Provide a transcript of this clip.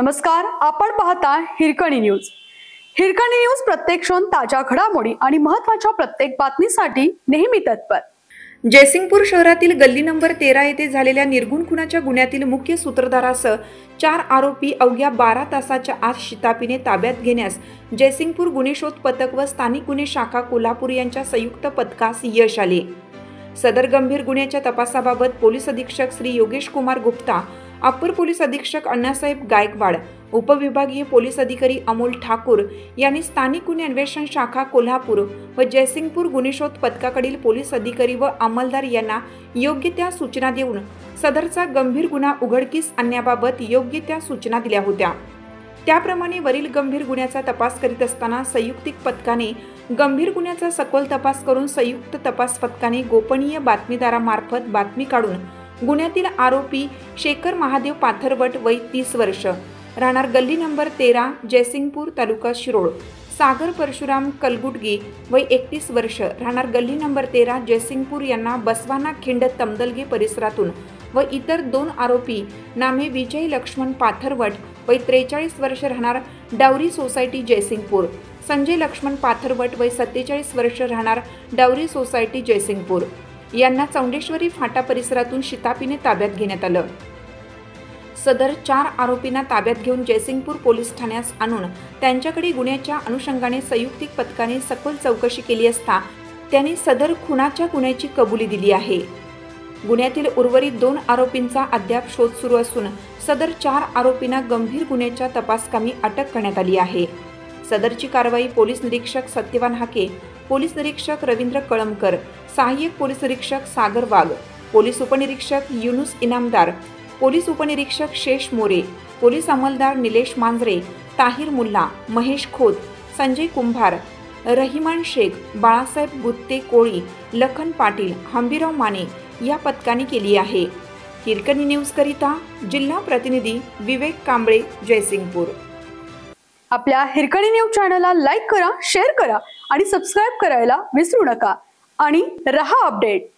नमस्कार, आपण पाहता हिरकणी न्यूज। हिरकणी न्यूज प्रत्येक क्षण ताज्या घडामोडी आणि महत्त्वाच्या प्रत्येक बातमीसाठी नेहमी तत्पर। जयसिंगपूर शहरातील गल्ली नंबर 13 येथे झालेल्या निर्गुण खुनाच्या गुन्ह्यातील मुख्य सूत्रधारासह 4 आरोपी अवघ्या 12 तासाच्या आत शिताफीने ताब्यात घेण्यास जयसिंगपूर गुन्हे शोध पथक व स्थानिक गुन्हे शाखा कोल्हापूर यांच्या संयुक्त पथकास यश आले। सदर गंभीर गुन्ह्याच्या तपासाबाबत पोलीस अधीक्षक श्री योगेश कुमार गुप्ता, अप्पर पोलीस अधीक्षक अण्णासाहेब गायकवाड, उपविभागीय पोलीस अधिकारी अमोल ठाकूर यांनी स्थानिक गुन्हे अन्वेषण शाखा कोल्हापूर व जयसिंगपूर गुन्हे शोध पथकाकडील पोलीस अधिकारी व अंमलदार यांना योग्य त्या सूचना देऊन सदरचा गंभीर गुन्हा उघडकीस आणण्याबाबत योग्य त्या सूचना दिल्या होत्या। त्याप्रमाणे वरील गंभीर गुन्ह्याचा तपास करीत असताना संयुक्तिक पथकाने गंभीर गुन्ह्याचा सखोल तपास करून संयुक्त तपास पथकाने गोपनीय बातमीदारामार्फत बातमी काढून गुन्ह्यातील आरोपी शेखर महादेव पाथरवट वय 30 वर्ष, राहणार गल्ली नंबर 13 जयसिंगपूर तालुका शिरोळ, सागर परशुराम कलगुटगी वय 31 वर्ष, राहणार गल्ली नंबर 13 जयसिंगपूर यांना बसवाना खिंड तमदलगे परिसरातून व इतर 2 आरोपी नामे विजय लक्ष्मण पाथरवट वय 43 वर्ष, राहणार डावरी सोसायटी जयसिंगपूर, संजय लक्ष्मण पाथरवट वय 47 वर्ष, राहणार डावरी सोसायटी जयसिंगपूर यांना चौंडेश्वरी फाटा परिसरातून शिताफीने ताब्यात घेण्यात आलं। सदर 4 आरोपींना ताब्यात घेऊन जयसिंगपूर पोलीस ठाण्यास आणून त्यांच्याकडे गुन्ह्याच्या अनुषंगाने संयुक्तिक पथकाने सखोल चौकशी केली असता त्यांनी सदर खुनाच्या गुन्ह्याची कबुली दिली आहे। गुन्ह्यातील उर्वरित 2 आरोपींचा अद्याप शोध सुरू असून सदर 4 आरोपींना गंभीर गुन्ह्याच्या तपासकामी अटक करण्यात आली आहे। सदरची कारवाई पोलीस निरीक्षक सत्यवान हाके, पोलीस निरीक्षक रवींद्र कळमकर, सहाय्यक पोलीस निरीक्षक सागर वाघ, पोलीस उपनिरीक्षक युनुस इनामदार, पोलीस उपनिरीक्षक शेष मोरे, पोलीस अंमलदार निलेश मांजरे, ताहिर मुल्ला, महेश खोत, संजय कुंभार, रहिमान शेख, बाळासाहेब गुत्ते कोळी, लखन पाटील, हंबीराव माने या पथकाने केली आहे। हिरकणी न्यूज करिता जिल्हा प्रतिनिधी विवेक कांबळे, जयसिंगपूर। आपल्या हिरकणी न्यूज चॅनलला लाईक करा, शेअर करा आणि सबस्क्राइब करायला विसरू नका आणि रहा अपडेट।